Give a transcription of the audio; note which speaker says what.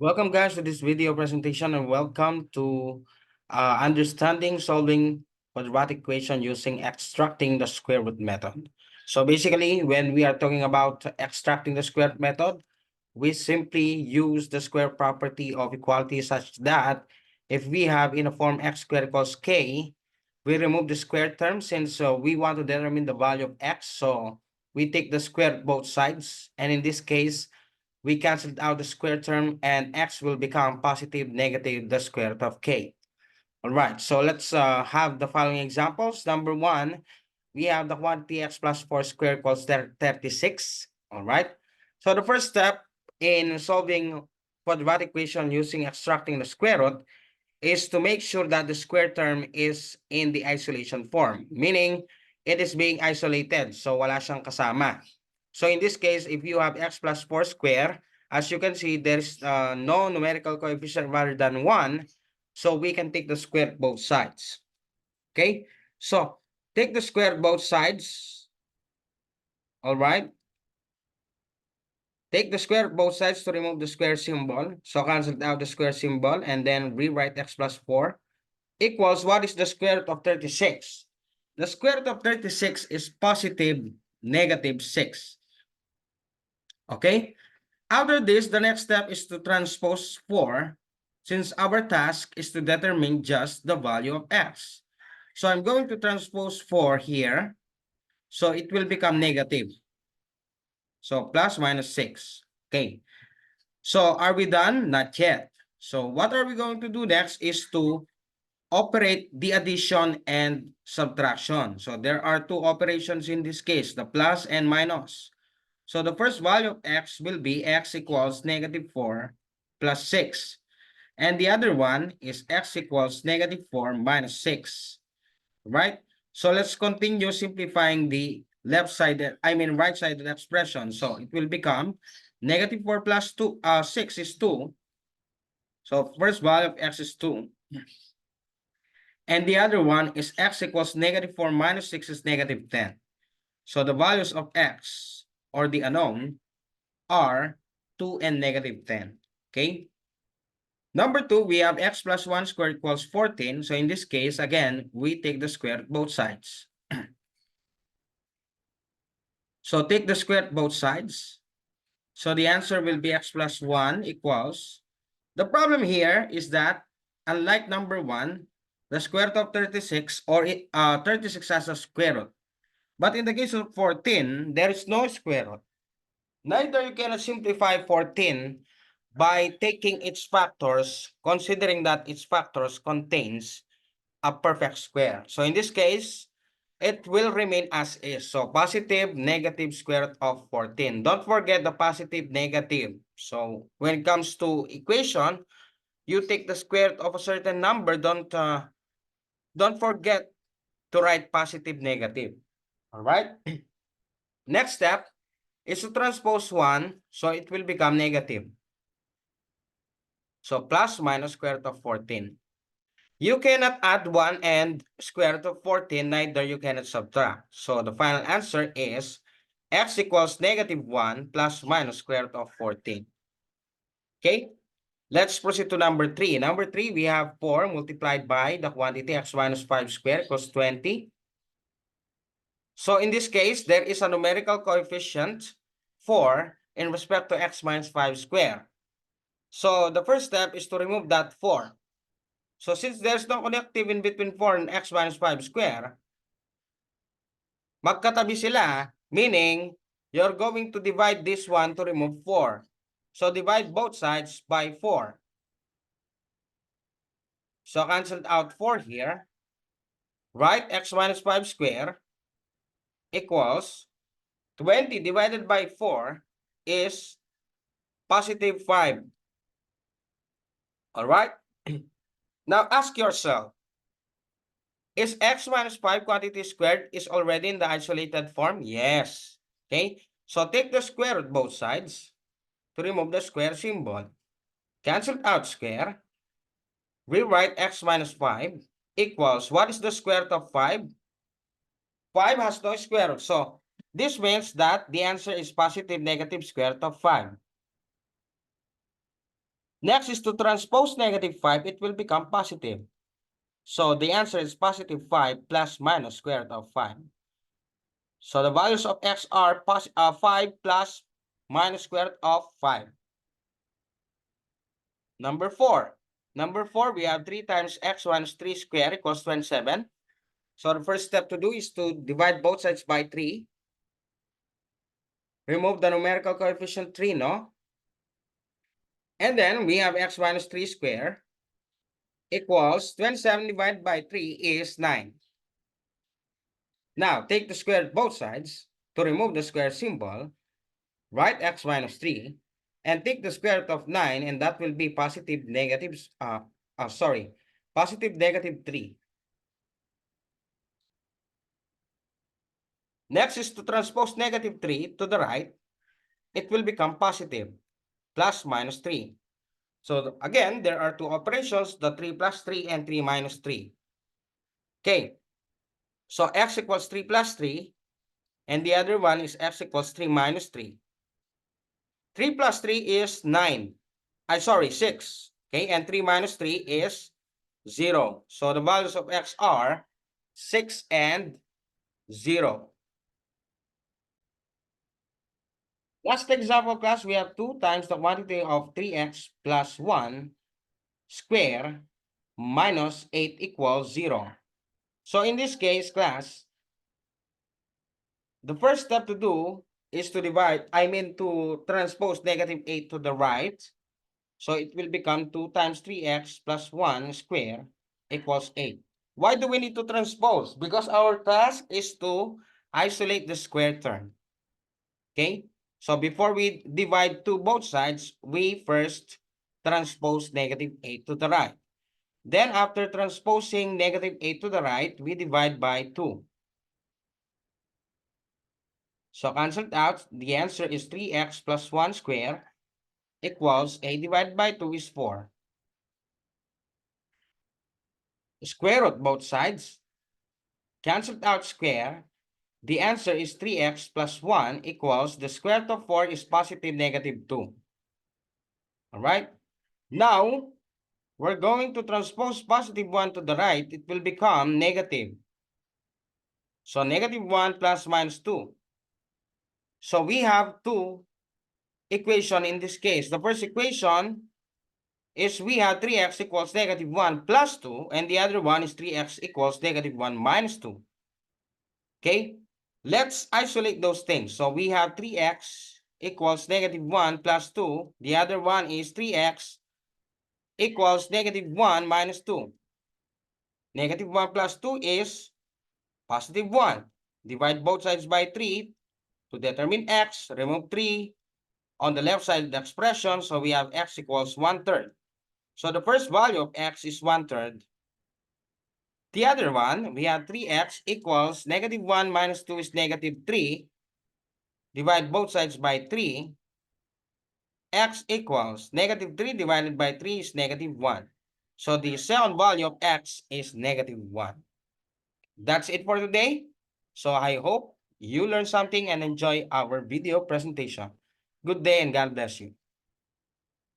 Speaker 1: Welcome guys to this video presentation and welcome to understanding solving quadratic equation using extracting the square root method. So basically when we are talking about extracting the square root method, we simply use the square property of equality such that if we have in a form x squared equals k, we remove the square term since we want to determine the value of x. So we take the square of both sides, and in this case, we canceled out the square term and x will become positive, negative, the square root of k. All right, so let's have the following examples. Number one, we have the quantity x plus 4 squared equals 36. All right, so the first step in solving quadratic equation using extracting the square root is to make sure that the square term is in the isolation form, meaning it is being isolated, so wala siyang kasama. So in this case, if you have x plus 4 square, as you can see, there's no numerical coefficient rather than 1, so we can take the square both sides. Okay, so take the square both sides. All right. Take the square both sides to remove the square symbol. So cancel out the square symbol and then rewrite x plus 4 equals, what is the square root of 36? The square root of 36 is positive negative 6. Okay? After this, the next step is to transpose 4 since our task is to determine just the value of x. So I'm going to transpose 4 here. So it will become negative. So plus minus 6. Okay. So are we done? Not yet. So what are we going to do next is to operate the addition and subtraction. So there are two operations in this case, the plus and minus. So the first value of x will be x equals negative 4 plus 6. And the other one is x equals negative 4 minus 6. Right? So let's continue simplifying the right-sided expression. So it will become negative 4 plus 6 is 2. So first value of x is 2. And the other one is x equals negative 4 minus 6 is negative 10. So the values of x, or the unknown, are 2 and negative 10. Okay? Number 2, we have x plus 1 squared equals 14. So in this case, again, we take the square both sides. So take the square both sides. So the answer will be x plus 1 equals. The problem here is that, unlike number 1, the square root of 36 or 36 has a square root. But in the case of 14, there is no square root. Neither you cannot simplify 14 by taking its factors, considering that its factors contains a perfect square. So in this case, it will remain as is. So positive, negative square root of 14. Don't forget the positive, negative. So when it comes to equation, you take the square root of a certain number. Don't forget to write positive, negative. All right. Next step is to transpose 1, so it will become negative. So plus minus square root of 14. You cannot add 1 and square root of 14, neither you cannot subtract. So the final answer is x equals negative 1 plus minus square root of 14. Okay, let's proceed to number 3. Number 3, we have 4 multiplied by the quantity x minus 5 squared equals 20. So in this case, there is a numerical coefficient 4 in respect to x minus 5 squared. So the first step is to remove that 4. So since there's no connective in between 4 and x minus 5 square, magkatabi sila, meaning you're going to divide this one to remove 4. So divide both sides by 4. So canceled out 4 here. Write x minus 5 square equals 20 divided by 4 is positive 5. All right? Now ask yourself, is x minus 5 quantity squared is already in the isolated form? Yes. Okay? So take the square root both sides to remove the square symbol. Cancel out square. Rewrite x minus 5 equals, what is the square root of 5? 5 has no square root. So this means that the answer is positive negative square root of 5. Next is to transpose negative 5, it will become positive. So the answer is positive 5 plus minus square root of 5. So the values of x are 5 plus minus square root of 5. Number 4. Number 4, we have 3 times x minus 3 square equals 27. So the first step to do is to divide both sides by 3. Remove the numerical coefficient 3, no? And then we have x minus 3 square equals 27 divided by 3 is 9. Now, take the square of both sides. To remove the square symbol, write x minus 3 and take the square root of 9, and that will be positive negative 3. Next is to transpose negative 3 to the right. It will become positive plus minus 3. So again, there are two operations, the 3 plus 3 and 3 minus 3. Okay, so x equals 3 plus 3, and the other one is x equals 3 minus 3. 3 plus 3 is 9. 6. Okay, and 3 minus 3 is 0. So the values of x are 6 and 0. Last example, class, we have 2 times the quantity of 3x plus 1 square minus 8 equals 0. So in this case, class, the first step to do is to to transpose negative 8 to the right. So it will become 2 times 3x plus 1 square equals 8. Why do we need to transpose? Because our task is to isolate the square term. Okay? So before we divide to both sides, we first transpose negative 8 to the right. Then after transposing negative 8 to the right, we divide by 2. So canceled out, the answer is 3x plus 1 square equals 8 divided by 2 is 4. Square root both sides. Canceled out square. The answer is 3x plus 1 equals the square root of 4 is positive negative 2. All right. Now, we're going to transpose positive 1 to the right. It will become negative. So negative 1 plus minus 2. So we have two equations in this case. The first equation is we have 3x equals negative 1 plus 2, and the other one is 3x equals negative 1 minus 2. Okay, let's isolate those things. So we have 3x equals negative 1 plus 2. The other one is 3x equals negative 1 minus 2. Negative 1 plus 2 is positive 1. Divide both sides by 3 to determine x. Remove 3 on the left side of the expression. So we have x equals 1/3. So the first value of x is 1/3. The other one, we have 3x equals negative 1 minus 2 is negative 3. Divide both sides by 3. X equals negative 3 divided by 3 is negative 1. So the second value of x is negative 1. That's it for today. So I hope you learned something and enjoy our video presentation. Good day and God bless you.